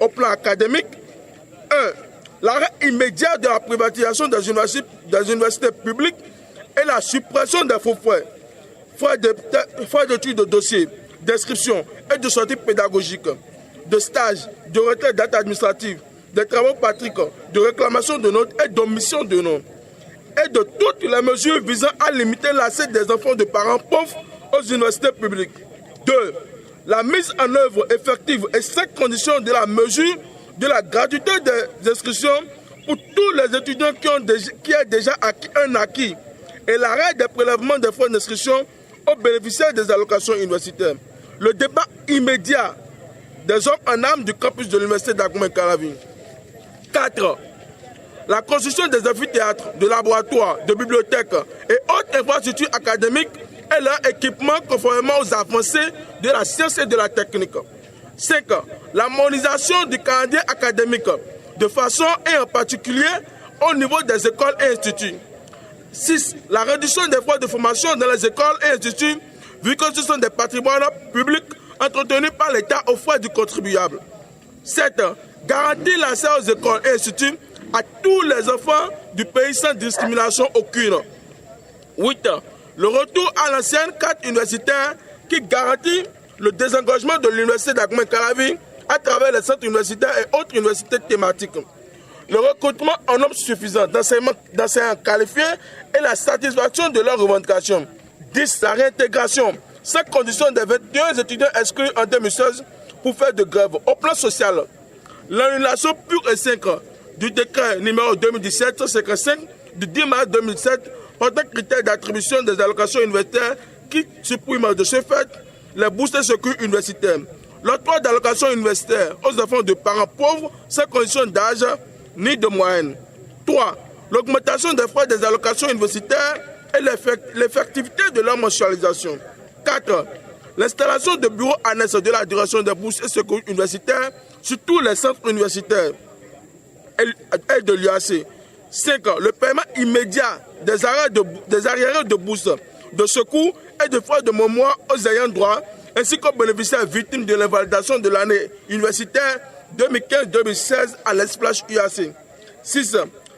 au plan académique. 1. L'arrêt immédiat de la privatisation des universités publiques et la suppression des faux frais d'études de dossiers, d'inscription et de sortie pédagogique, de stages, de retrait d'actes administratifs, de travaux pratiques, de réclamation de notes et d'omission de noms, et de toutes les mesures visant à limiter l'accès des enfants de parents pauvres aux universités publiques. 2. La mise en œuvre effective et sans condition de la mesure de la gratuité des inscriptions pour tous les étudiants qui ont déjà acquis un acquis et l'arrêt des prélèvements des frais d'inscription aux bénéficiaires des allocations universitaires. Le débat immédiat des hommes en âme du campus de l'université d'Agoumé-Calavi. 4. La construction des amphithéâtres, de laboratoires, de bibliothèques et autres infrastructures académiques et leur équipement conformément aux avancées de la science et de la technique. 5. La modernisation du calendrier académique de façon et en particulier au niveau des écoles et instituts. 6. La réduction des frais de formation dans les écoles et instituts vu que ce sont des patrimoines publics entretenus par l'État aux frais du contribuable. 7. Garantir l'accès aux écoles et instituts à tous les enfants du pays sans discrimination aucune. 8. Le retour à l'ancienne carte universitaire qui garantit le désengagement de l'université d'Agoumé-Calavi à travers les centres universitaires et autres universités thématiques. Le recrutement en nombre suffisant d'enseignants qualifiés et la satisfaction de leurs revendications. 10. La réintégration sans condition des 21 étudiants exclus en 2016 pour faire de grève. Au plan social, l'annulation pure et simple du décret numéro 2017-155 du 10 mars 2007 portant critères d'attribution des allocations universitaires qui supprime de ce fait les bourses et secours universitaires. L'octroi d'allocations universitaires aux enfants de parents pauvres sans condition d'âge ni de moyenne. 3. L'augmentation des frais des allocations universitaires et l'effectivité de leur mensualisation. 4. L'installation de bureaux annexes de la direction des bourses et secours universitaires sur tous les centres universitaires et de l'UAC. 5. Le paiement immédiat des arriérés de bourses, de secours et de frais de mémoire aux ayants droit, ainsi qu'aux bénéficiaires victimes de l'invalidation de l'année universitaire 2015-2016 à l'esplage UAC. 6.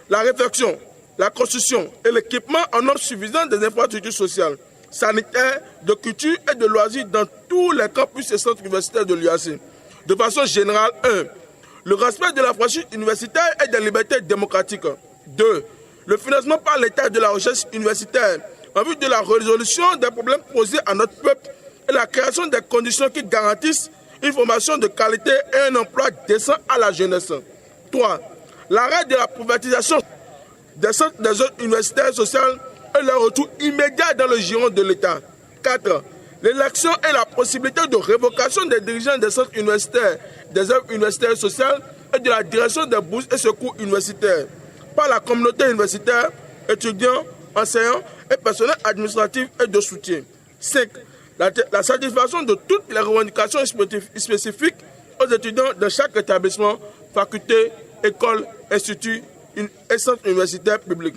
La réflexion, la construction et l'équipement en nombre suffisant des infrastructures sociales, sanitaires, de culture et de loisirs dans tous les campus et centres universitaires de l'UAC. De façon générale, 1. Le respect de la franchise universitaire et des libertés démocratiques. 2. Le financement par l'État de la recherche universitaire en vue de la résolution des problèmes posés à notre peuple et la création des conditions qui garantissent une formation de qualité et un emploi décent à la jeunesse. 3. L'arrêt de la privatisation des centres des œuvres universitaires sociales et leur retour immédiat dans le giron de l'État. 4. L'élection et la possibilité de révocation des dirigeants des centres universitaires, des œuvres universitaires sociales et de la direction des bourses et secours universitaires par la communauté universitaire, étudiants, enseignants et personnel administratif et de soutien. 5. La satisfaction de toutes les revendications spécifiques aux étudiants de chaque établissement, faculté, école, institut et centre universitaire public.